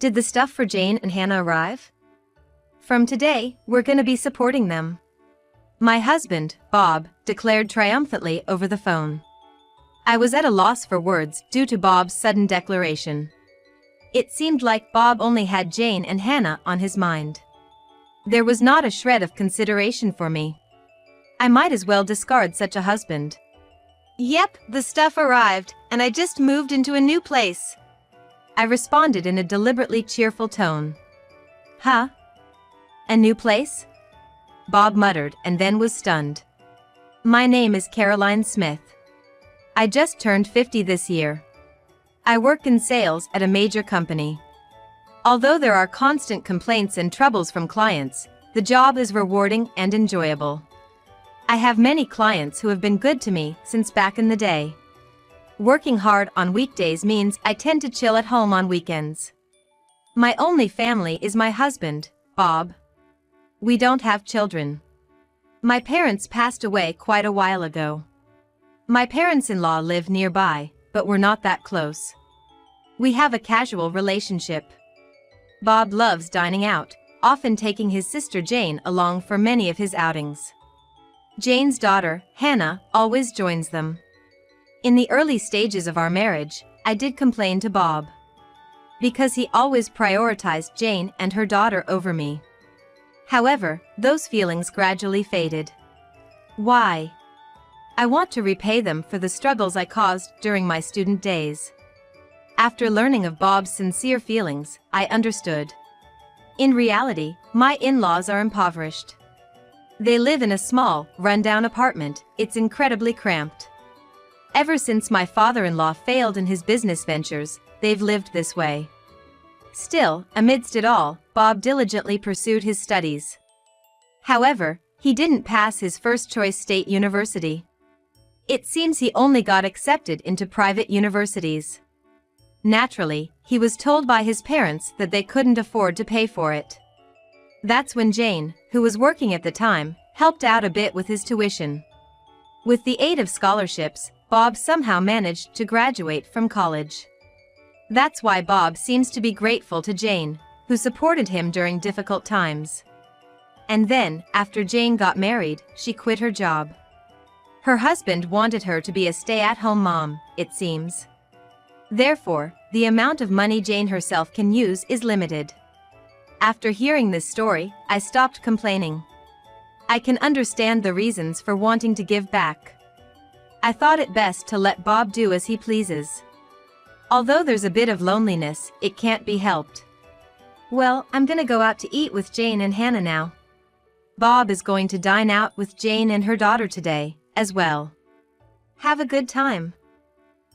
Did the stuff for Jane and Hannah arrive? From today, we're gonna be supporting them. My husband, Bob, declared triumphantly over the phone. I was at a loss for words due to Bob's sudden declaration. It seemed like Bob only had Jane and Hannah on his mind. There was not a shred of consideration for me. I might as well discard such a husband. Yep, the stuff arrived, and I just moved into a new place. I responded in a deliberately cheerful tone. Huh? A new place? Bob muttered and then was stunned. My name is Caroline Smith. I just turned 50 this year. I work in sales at a major company. Although there are constant complaints and troubles from clients, the job is rewarding and enjoyable. I have many clients who have been good to me since back in the day. Working hard on weekdays means I tend to chill at home on weekends. My only family is my husband, Bob. We don't have children. My parents passed away quite a while ago. My parents-in-law live nearby, but we're not that close. We have a casual relationship. Bob loves dining out, often taking his sister Jane along for many of his outings. Jane's daughter, Hannah, always joins them. In the early stages of our marriage, I did complain to Bob. Because he always prioritized Jane and her daughter over me. However, those feelings gradually faded. Why? I want to repay them for the struggles I caused during my student days. After learning of Bob's sincere feelings, I understood. In reality, my in-laws are impoverished. They live in a small, run-down apartment. It's incredibly cramped. Ever since my father-in-law failed in his business ventures, they've lived this way. Still, amidst it all, Bob diligently pursued his studies. However, he didn't pass his first-choice state university. It seems he only got accepted into private universities. Naturally, he was told by his parents that they couldn't afford to pay for it. That's when Jane, who was working at the time, helped out a bit with his tuition. With the aid of scholarships, Bob somehow managed to graduate from college. That's why Bob seems to be grateful to Jane, who supported him during difficult times. And then, after Jane got married, she quit her job. Her husband wanted her to be a stay-at-home mom, it seems. Therefore, the amount of money Jane herself can use is limited. After hearing this story, I stopped complaining. I can understand the reasons for wanting to give back. I thought it best to let Bob do as he pleases. Although there's a bit of loneliness, it can't be helped. Well, I'm gonna go out to eat with Jane and Hannah now. Bob is going to dine out with Jane and her daughter today, as well. Have a good time.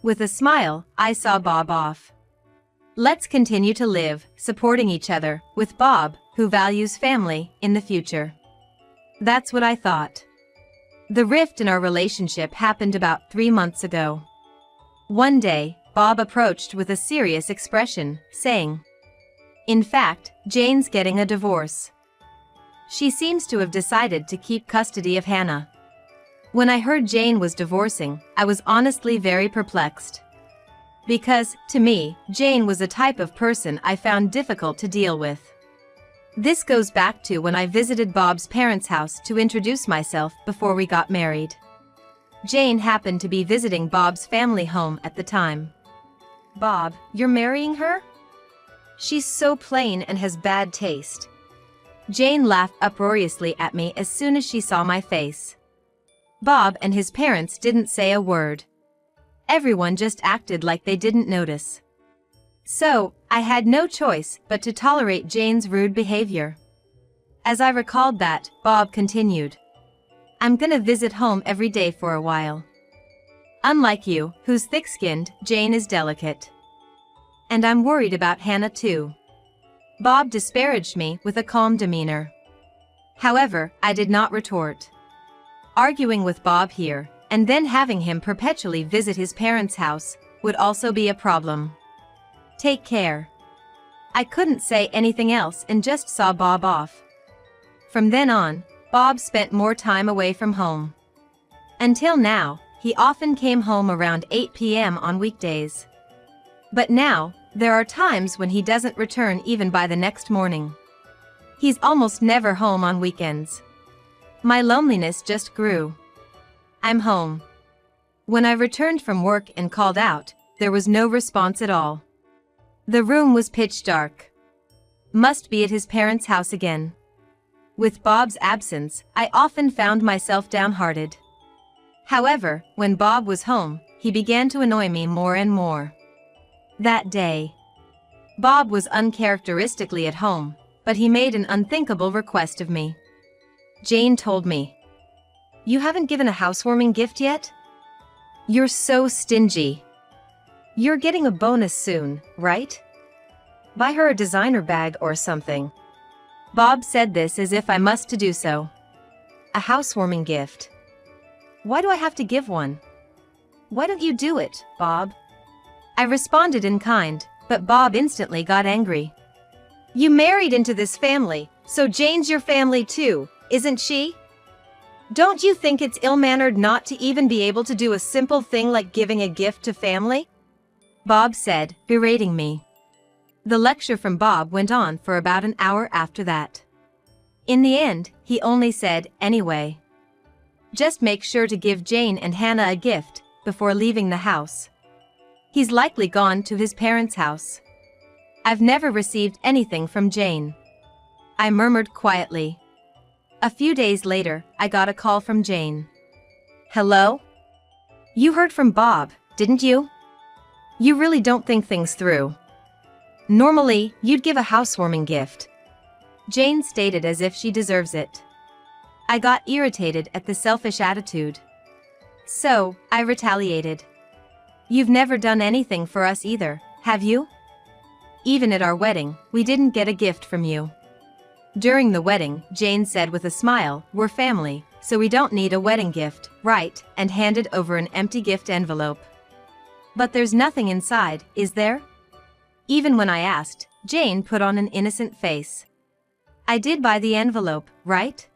With a smile, I saw Bob off. Let's continue to live, supporting each other, with Bob, who values family, in the future. That's what I thought. The rift in our relationship happened about 3 months ago. One day, Bob approached with a serious expression, saying, "In fact, Jane's getting a divorce. She seems to have decided to keep custody of Hannah." When I heard Jane was divorcing, I was honestly very perplexed. Because, to me, Jane was a type of person I found difficult to deal with. This goes back to when I visited Bob's parents' house to introduce myself before we got married. Jane happened to be visiting Bob's family home at the time. "Bob, you're marrying her? She's so plain and has bad taste." Jane laughed uproariously at me as soon as she saw my face. Bob and his parents didn't say a word. Everyone just acted like they didn't notice. So, I had no choice but to tolerate Jane's rude behavior. As I recalled that, Bob continued, "I'm gonna visit home every day for a while. Unlike you, who's thick-skinned, Jane is delicate. And I'm worried about Hannah too." Bob disparaged me with a calm demeanor. However, I did not retort. Arguing with Bob here, and then having him perpetually visit his parents' house, would also be a problem. Take care. I couldn't say anything else and just saw Bob off. From then on, Bob spent more time away from home. Until now, he often came home around 8 p.m. on weekdays. But now, There are times when he doesn't return even by the next morning. He's almost never home on weekends. My loneliness just grew. I'm home. When I returned from work and called out, there was no response at all. The room was pitch dark. Must be at his parents' house again. With Bob's absence, I often found myself downhearted. However, when Bob was home, he began to annoy me more and more. That day, Bob was uncharacteristically at home, but he made an unthinkable request of me. Jane told me, "You haven't given a housewarming gift yet? You're so stingy. You're getting a bonus soon, right? Buy her a designer bag or something." Bob said this as if I must to do so. A housewarming gift. Why do I have to give one? Why don't you do it, Bob? I responded in kind, but Bob instantly got angry. You married into this family, so Jane's your family too, isn't she? Don't you think it's ill-mannered not to even be able to do a simple thing like giving a gift to family? Bob said, berating me. The lecture from Bob went on for about an hour after that. In the end, he only said, anyway, just make sure to give Jane and Hannah a gift before leaving the house. He's likely gone to his parents' house. I've never received anything from Jane. I murmured quietly. A few days later, I got a call from Jane. Hello? You heard from Bob, didn't you? You really don't think things through. Normally, you'd give a housewarming gift. Jane stated as if she deserves it. I got irritated at the selfish attitude. So, I retaliated. You've never done anything for us either, have you? Even at our wedding, we didn't get a gift from you. During the wedding, Jane said with a smile, we're family, so we don't need a wedding gift, right? And handed over an empty gift envelope. But there's nothing inside, is there? Even when I asked, Jane put on an innocent face. I did buy the envelope, right?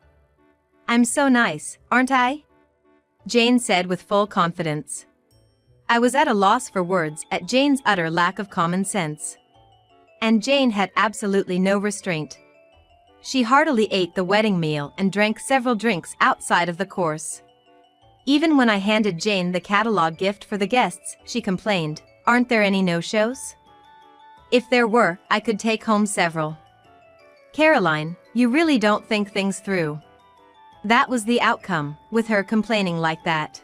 I'm so nice, aren't I? Jane said with full confidence. I was at a loss for words at Jane's utter lack of common sense. And Jane had absolutely no restraint. She heartily ate the wedding meal and drank several drinks outside of the course. Even when I handed Jane the catalog gift for the guests, she complained, aren't there any no-shows? If there were, I could take home several. Caroline, you really don't think things through. That was the outcome, with her complaining like that.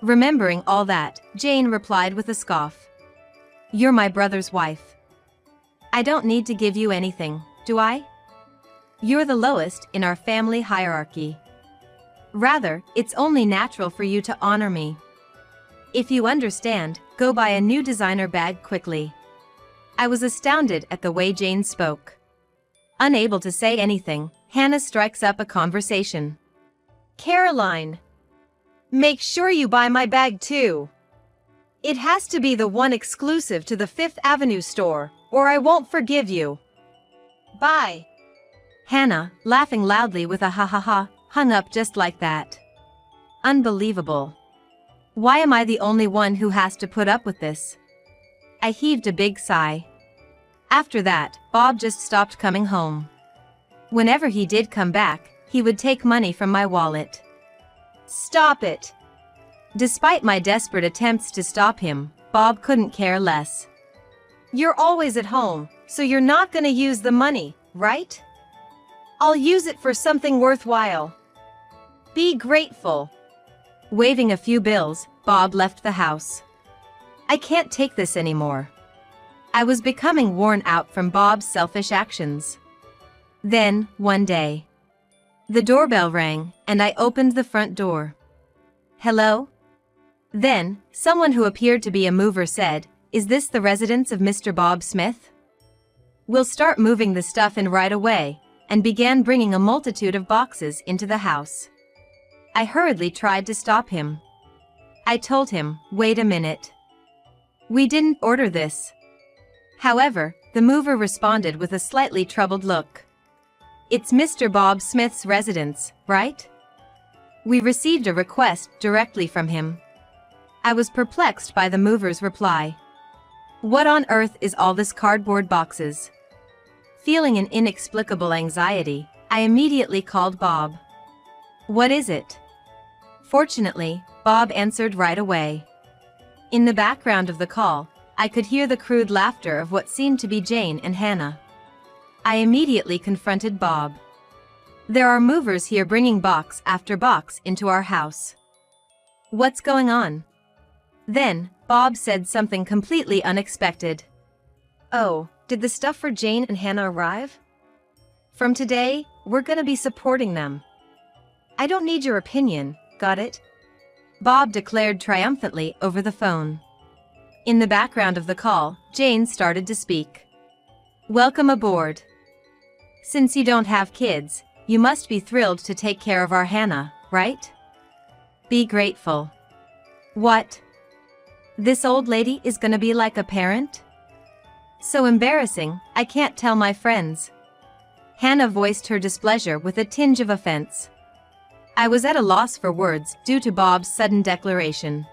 Remembering all that, Jane replied with a scoff. You're my brother's wife. I don't need to give you anything, do I? You're the lowest in our family hierarchy. Rather, it's only natural for you to honor me. If you understand, go buy a new designer bag quickly. I was astounded at the way Jane spoke. Unable to say anything, Hannah strikes up a conversation. Caroline, make sure you buy my bag too. It has to be the one exclusive to the Fifth Avenue store, or I won't forgive you. Bye. Hannah, laughing loudly with a ha ha ha, hung up just like that. Unbelievable. Why am I the only one who has to put up with this? I heaved a big sigh. After that, Bob just stopped coming home. Whenever he did come back, he would take money from my wallet. Stop it! Despite my desperate attempts to stop him, Bob couldn't care less. You're always at home, so you're not gonna use the money, right? I'll use it for something worthwhile. Be grateful. Waving a few bills, Bob left the house. I can't take this anymore. I was becoming worn out from Bob's selfish actions. Then, one day, the doorbell rang, and I opened the front door. Hello? Then, someone who appeared to be a mover said, is this the residence of Mr. Bob Smith? We'll start moving the stuff in right away, and began bringing a multitude of boxes into the house. I hurriedly tried to stop him. I told him, wait a minute. We didn't order this. However, the mover responded with a slightly troubled look. It's Mr. Bob Smith's residence, right? We received a request directly from him. I was perplexed by the mover's reply. What on earth is all this cardboard boxes? Feeling an inexplicable anxiety, I immediately called Bob. What is it? Fortunately, Bob answered right away. In the background of the call, I could hear the crude laughter of what seemed to be Jane and Hannah. I immediately confronted Bob. There are movers here bringing box after box into our house. What's going on? Then, Bob said something completely unexpected. Oh, did the stuff for Jane and Hannah arrive? From today, we're gonna be supporting them. I don't need your opinion, got it? Bob declared triumphantly over the phone. In the background of the call, Jane started to speak. Welcome aboard. Since you don't have kids, you must be thrilled to take care of our Hannah, right? Be grateful. What? This old lady is gonna be like a parent? So embarrassing, I can't tell my friends. Hannah voiced her displeasure with a tinge of offense. I was at a loss for words due to Bob's sudden declaration.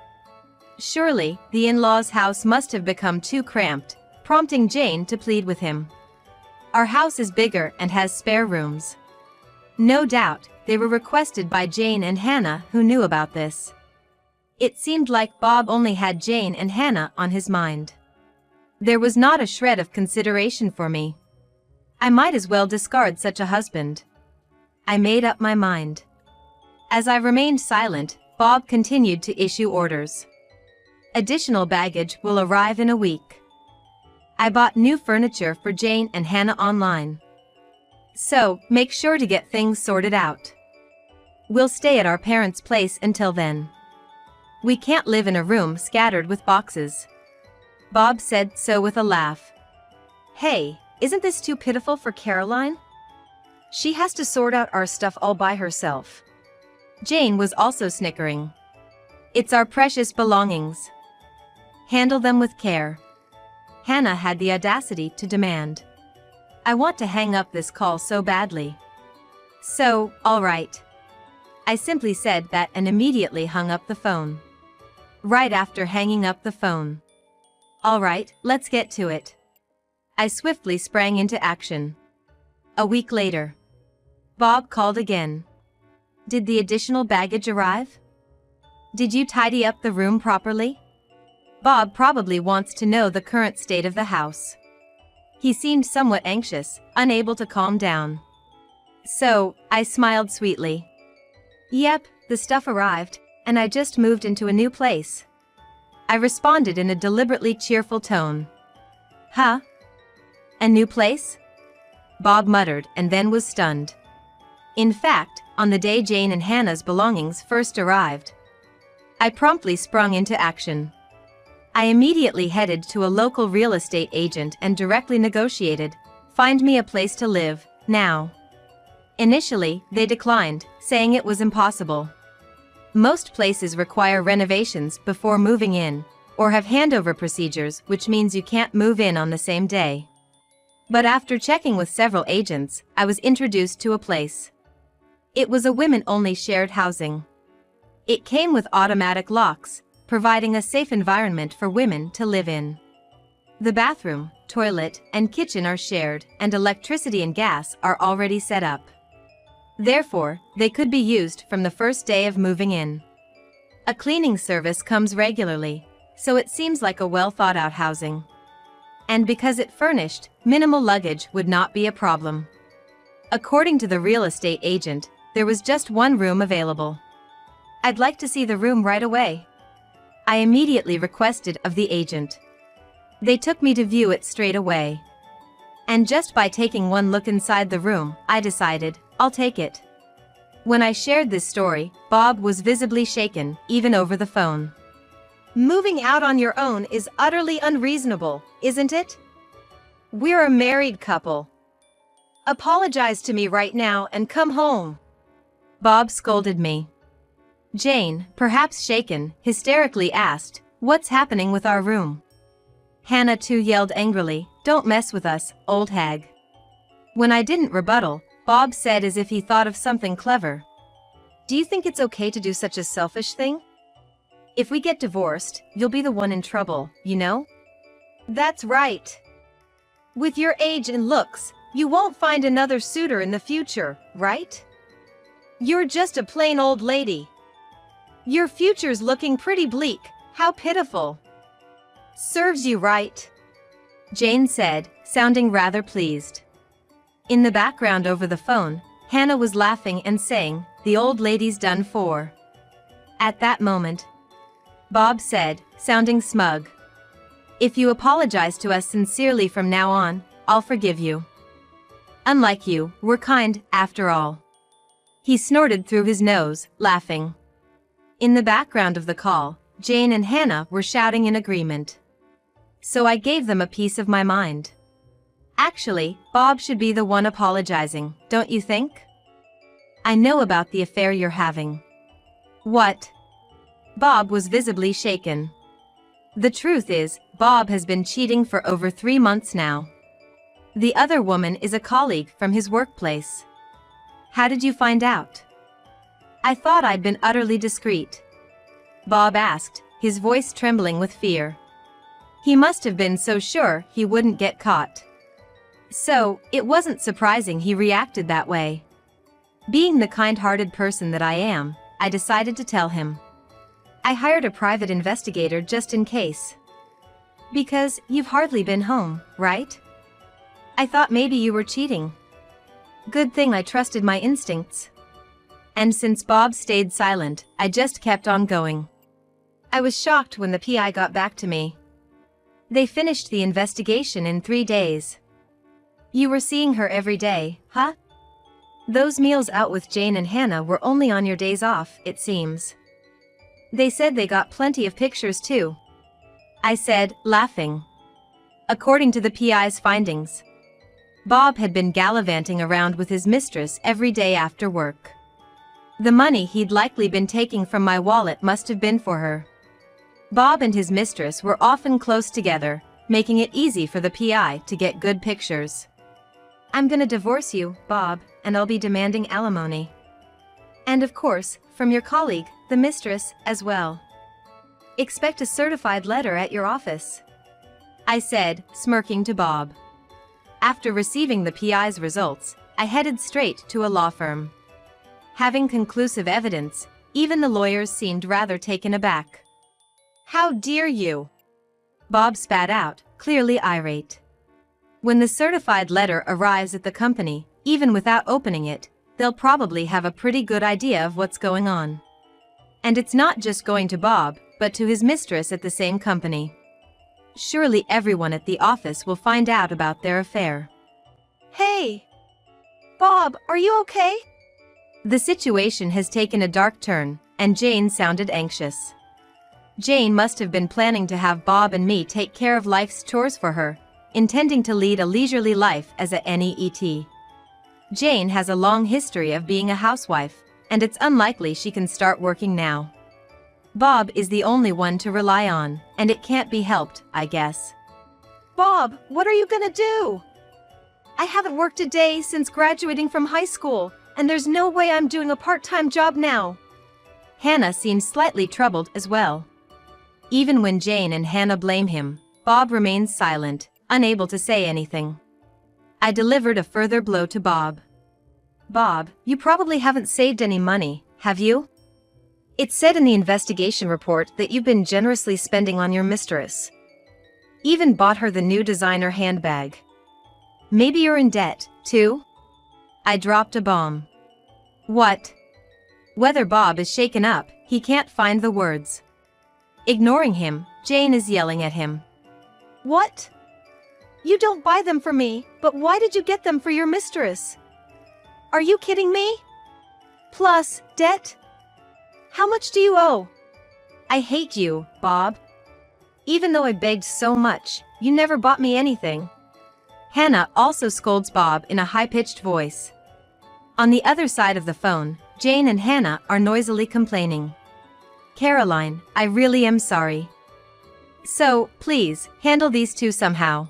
Surely, the in-laws' house must have become too cramped, prompting Jane to plead with him. Our house is bigger and has spare rooms. No doubt, they were requested by Jane and Hannah, who knew about this. It seemed like Bob only had Jane and Hannah on his mind. There was not a shred of consideration for me. I might as well discard such a husband. I made up my mind. As I remained silent, Bob continued to issue orders. Additional baggage will arrive in a week. I bought new furniture for Jane and Hannah online. So, make sure to get things sorted out. We'll stay at our parents' place until then. We can't live in a room scattered with boxes. Bob said so with a laugh. Hey, isn't this too pitiful for Caroline? She has to sort out our stuff all by herself. Jane was also snickering. It's our precious belongings. Handle them with care. Hannah had the audacity to demand. I want to hang up this call so badly. So, all right. I simply said that and immediately hung up the phone. Right after hanging up the phone. All right, let's get to it. I swiftly sprang into action. A week later. Bob called again. Did the additional baggage arrive? Did you tidy up the room properly? Bob probably wants to know the current state of the house. He seemed somewhat anxious, unable to calm down. So, I smiled sweetly. Yep, the stuff arrived, and I just moved into a new place. I responded in a deliberately cheerful tone. Huh? A new place? Bob muttered and then was stunned. In fact, on the day Jane and Hannah's belongings first arrived, I promptly sprung into action. I immediately headed to a local real estate agent and directly negotiated, find me a place to live, now. Initially, they declined, saying it was impossible. Most places require renovations before moving in, or have handover procedures, which means you can't move in on the same day. But after checking with several agents, I was introduced to a place. It was a women-only shared housing. It came with automatic locks, providing a safe environment for women to live in. The bathroom, toilet, and kitchen are shared, and electricity and gas are already set up. Therefore, they could be used from the first day of moving in. A cleaning service comes regularly, so it seems like a well-thought-out housing. And because it furnished, minimal luggage would not be a problem. According to the real estate agent, there was just one room available. I'd like to see the room right away. I immediately requested of the agent. They took me to view it straight away. And just by taking one look inside the room, I decided, I'll take it. When I shared this story, Bob was visibly shaken, even over the phone. Moving out on your own is utterly unreasonable, isn't it? We're a married couple. Apologize to me right now and come home. Bob scolded me. Jane, perhaps shaken, hysterically asked, what's happening with our room? Hannah too yelled angrily, don't mess with us, old hag. When I didn't rebuttal, Bob said as if he thought of something clever. Do you think it's okay to do such a selfish thing? If we get divorced, you'll be the one in trouble, you know? That's right. With your age and looks, you won't find another suitor in the future, right? You're just a plain old lady. Your future's looking pretty bleak. How pitiful. Serves you right, Jane said, sounding rather pleased. In the background over the phone, Hannah was laughing and saying, "The old lady's done for." At that moment, Bob said, sounding smug, "If you apologize to us sincerely from now on, I'll forgive you. Unlike you, we're kind, after all." He snorted through his nose, laughing. In the background of the call, Jane and Hannah were shouting in agreement. So I gave them a piece of my mind. Actually, Bob should be the one apologizing, don't you think? I know about the affair you're having. What? Bob was visibly shaken. The truth is, Bob has been cheating for over 3 months now. The other woman is a colleague from his workplace. How did you find out? I thought I'd been utterly discreet, Bob asked, his voice trembling with fear. He must have been so sure he wouldn't get caught. So, it wasn't surprising he reacted that way. Being the kind-hearted person that I am, I decided to tell him. I hired a private investigator just in case. Because you've hardly been home, right? I thought maybe you were cheating. Good thing I trusted my instincts. And since Bob stayed silent, I just kept on going. I was shocked when the PI got back to me. They finished the investigation in 3 days. You were seeing her every day, huh? Those meals out with Jane and Hannah were only on your days off, it seems. They said they got plenty of pictures too, I said, laughing. According to the PI's findings, Bob had been gallivanting around with his mistress every day after work. The money he'd likely been taking from my wallet must have been for her. Bob and his mistress were often close together, making it easy for the PI to get good pictures. I'm gonna divorce you, Bob, and I'll be demanding alimony. And of course, from your colleague, the mistress, as well. Expect a certified letter at your office, I said, smirking to Bob. After receiving the PI's results, I headed straight to a law firm. Having conclusive evidence, even the lawyers seemed rather taken aback. How dare you? Bob spat out, clearly irate. When the certified letter arrives at the company, even without opening it, they'll probably have a pretty good idea of what's going on. And it's not just going to Bob, but to his mistress at the same company. Surely everyone at the office will find out about their affair. Hey! Bob, are you okay? The situation has taken a dark turn, and Jane sounded anxious. Jane must have been planning to have Bob and me take care of life's chores for her, intending to lead a leisurely life as a NEET. Jane has a long history of being a housewife, and it's unlikely she can start working now. Bob is the only one to rely on, and it can't be helped, I guess. Bob, what are you gonna do? I haven't worked a day since graduating from high school, and there's no way I'm doing a part-time job now. Hannah seems slightly troubled as well. Even when Jane and Hannah blame him, Bob remains silent, unable to say anything. I delivered a further blow to Bob. Bob, you probably haven't saved any money, have you? It said in the investigation report that you've been generously spending on your mistress. Even bought her the new designer handbag. Maybe you're in debt, too? I dropped a bomb. What? Whether Bob is shaken up, he can't find the words. Ignoring him, Jane is yelling at him. What? You don't buy them for me, but why did you get them for your mistress? Are you kidding me? Plus, debt? How much do you owe? I hate you, Bob. Even though I begged so much, you never bought me anything. Hannah also scolds Bob in a high-pitched voice. On the other side of the phone, Jane and Hannah are noisily complaining. Caroline, I really am sorry. So, please, handle these two somehow.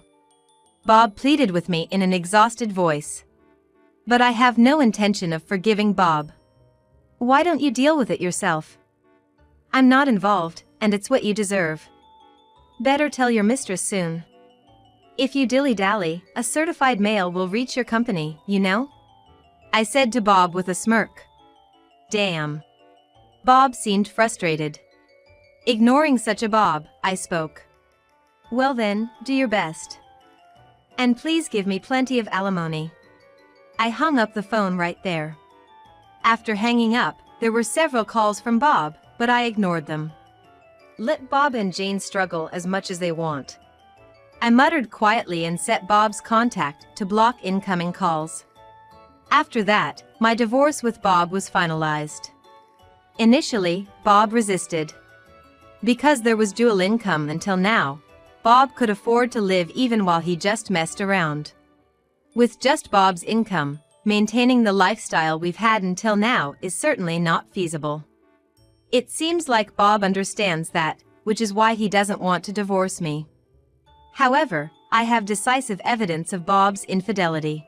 Bob pleaded with me in an exhausted voice. But I have no intention of forgiving Bob. Why don't you deal with it yourself? I'm not involved, and it's what you deserve. Better tell your mistress soon. If you dilly-dally, a certified mail will reach your company, you know? I said to Bob with a smirk. Damn. Bob seemed frustrated. Ignoring such a Bob, I spoke. Well then, do your best. And please give me plenty of alimony. I hung up the phone right there. After hanging up, there were several calls from Bob, but I ignored them. Let Bob and Jane struggle as much as they want. I muttered quietly and set Bob's contact to block incoming calls. After that, my divorce with Bob was finalized. Initially, Bob resisted. Because there was dual income until now, Bob could afford to live even while he just messed around. With just Bob's income, maintaining the lifestyle we've had until now is certainly not feasible. It seems like Bob understands that, which is why he doesn't want to divorce me. However, I have decisive evidence of Bob's infidelity.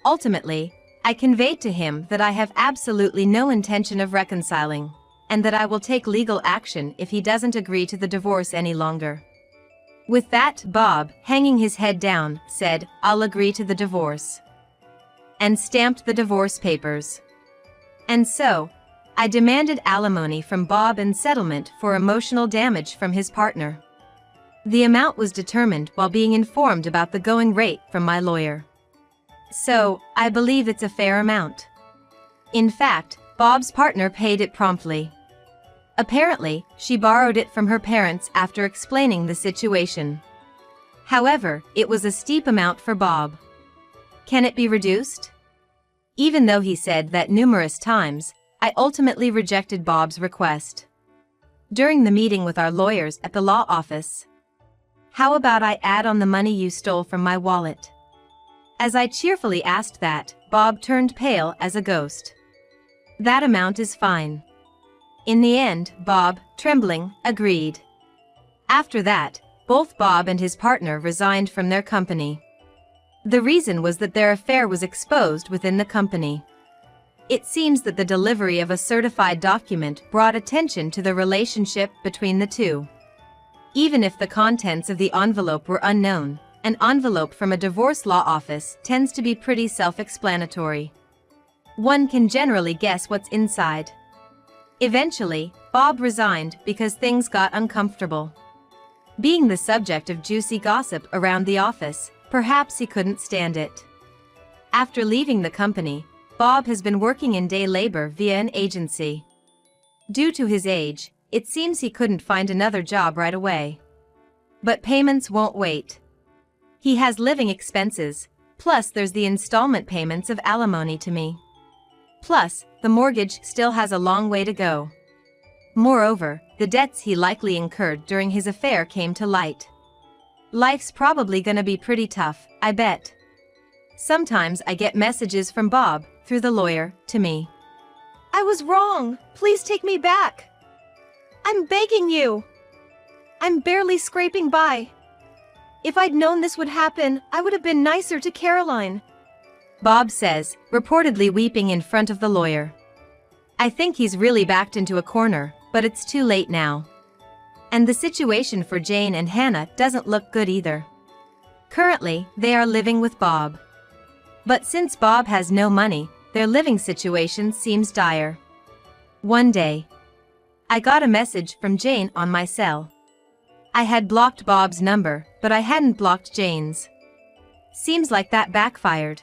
Ultimately, I conveyed to him that I have absolutely no intention of reconciling, and that I will take legal action if he doesn't agree to the divorce any longer. With that, Bob, hanging his head down, said, "I'll agree to the divorce," and stamped the divorce papers. And so, I demanded alimony from Bob and settlement for emotional damage from his partner. The amount was determined while being informed about the going rate from my lawyer. So, I believe it's a fair amount. In fact, Bob's partner paid it promptly. Apparently, she borrowed it from her parents after explaining the situation. However, it was a steep amount for Bob. Can it be reduced? Even though he said that numerous times, I ultimately rejected Bob's request. During the meeting with our lawyers at the law office, "How about I add on the money you stole from my wallet?" As I cheerfully asked that, Bob turned pale as a ghost. "That amount is fine." In the end, Bob, trembling, agreed. After that, both Bob and his partner resigned from their company. The reason was that their affair was exposed within the company. It seems that the delivery of a certified document brought attention to the relationship between the two. Even if the contents of the envelope were unknown, an envelope from a divorce law office tends to be pretty self-explanatory. One can generally guess what's inside. Eventually, Bob resigned because things got uncomfortable. Being the subject of juicy gossip around the office, perhaps he couldn't stand it. After leaving the company, Bob has been working in day labor via an agency. Due to his age, it seems he couldn't find another job right away. But payments won't wait. He has living expenses, plus there's the installment payments of alimony to me. Plus, the mortgage still has a long way to go. Moreover, the debts he likely incurred during his affair came to light. Life's probably gonna be pretty tough, I bet. Sometimes I get messages from Bob, through the lawyer, to me. "I was wrong, please take me back. I'm begging you. I'm barely scraping by. If I'd known this would happen, I would have been nicer to Caroline," Bob says, reportedly weeping in front of the lawyer. I think he's really backed into a corner, but it's too late now. And the situation for Jane and Hannah doesn't look good either. Currently, they are living with Bob. But since Bob has no money, their living situation seems dire. One day, I got a message from Jane on my cell. I had blocked Bob's number, but I hadn't blocked Jane's. Seems like that backfired.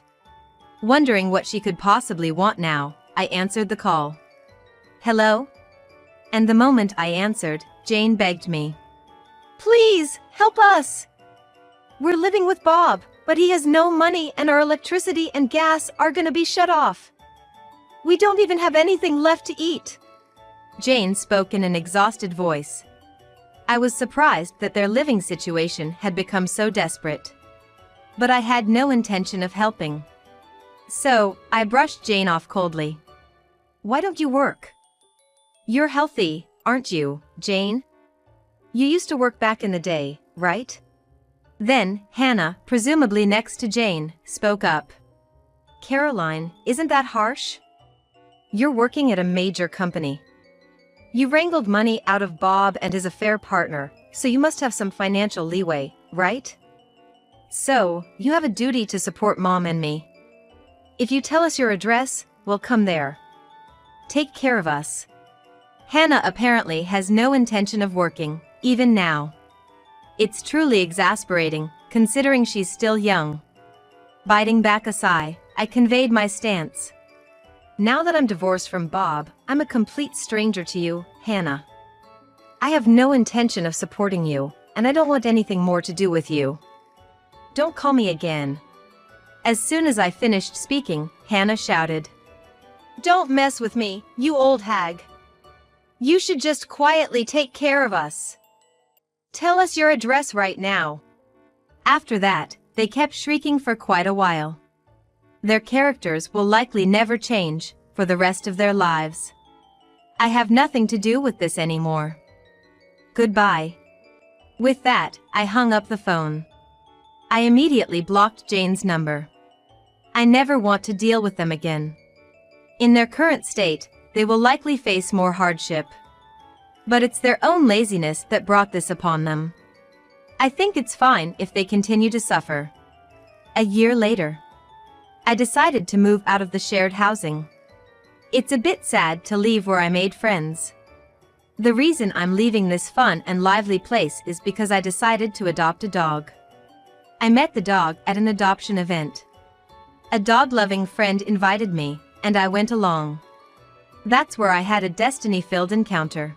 Wondering what she could possibly want now, I answered the call. "Hello?" And the moment I answered, Jane begged me. "Please, help us! We're living with Bob, but he has no money and our electricity and gas are gonna be shut off. We don't even have anything left to eat." Jane spoke in an exhausted voice. I was surprised that their living situation had become so desperate. But I had no intention of helping. So, I brushed Jane off coldly. "Why don't you work? You're healthy, aren't you, Jane? You used to work back in the day, right?" Then, Hannah, presumably next to Jane, spoke up. "Caroline, isn't that harsh? You're working at a major company. You wrangled money out of Bob and his affair partner, so you must have some financial leeway, right?" So, you have a duty to support Mom and me. If you tell us your address, we'll come there. Take care of us. Hannah apparently has no intention of working, even now. It's truly exasperating, considering she's still young. Biting back a sigh, I conveyed my stance. Now that I'm divorced from Bob, I'm a complete stranger to you, Hannah. I have no intention of supporting you, and I don't want anything more to do with you. Don't call me again. As soon as I finished speaking, Hannah shouted, "Don't mess with me, you old hag. You should just quietly take care of us. Tell us your address right now." After that, they kept shrieking for quite a while. Their characters will likely never change for the rest of their lives. I have nothing to do with this anymore. Goodbye. With that, I hung up the phone. I immediately blocked Jane's number. I never want to deal with them again. In their current state, they will likely face more hardship. But it's their own laziness that brought this upon them. I think it's fine if they continue to suffer. A year later, I decided to move out of the shared housing. It's a bit sad to leave where I made friends. The reason I'm leaving this fun and lively place is because I decided to adopt a dog. I met the dog at an adoption event. A dog-loving friend invited me, and I went along. That's where I had a destiny-filled encounter.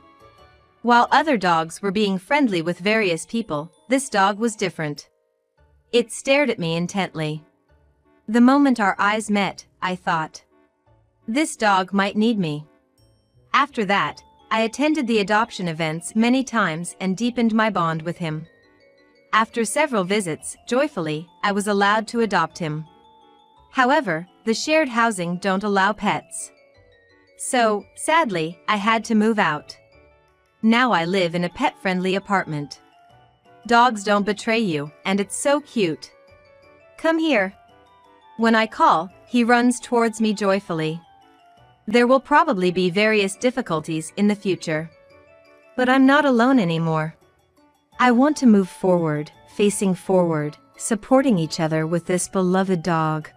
While other dogs were being friendly with various people, this dog was different. It stared at me intently. The moment our eyes met, I thought, this dog might need me. After that, I attended the adoption events many times and deepened my bond with him. After several visits, joyfully, I was allowed to adopt him. However, the shared housing don't allow pets. So, sadly, I had to move out. Now I live in a pet-friendly apartment. Dogs don't betray you, and it's so cute. Come here. When I call, he runs towards me joyfully. There will probably be various difficulties in the future. But I'm not alone anymore. I want to move forward, facing forward, supporting each other with this beloved dog.